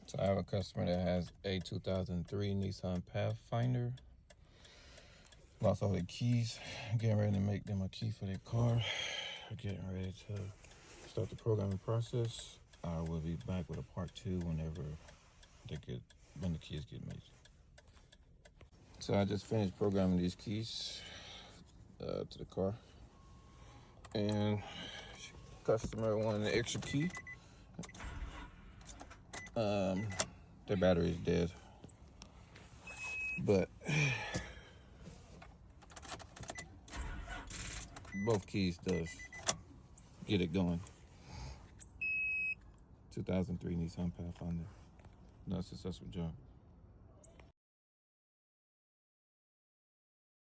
So I have a customer that has a 2003 Nissan Pathfinder. Lost all the keys. Getting ready to make them a key for their car. Getting ready to start the programming process. I will be back with a part 2 when the keys get made. So I just finished programming these keys to the car, and customer wanted an extra key. Their battery is dead, but both keys does get it going. 2003 Nissan Pathfinder. Not a successful job.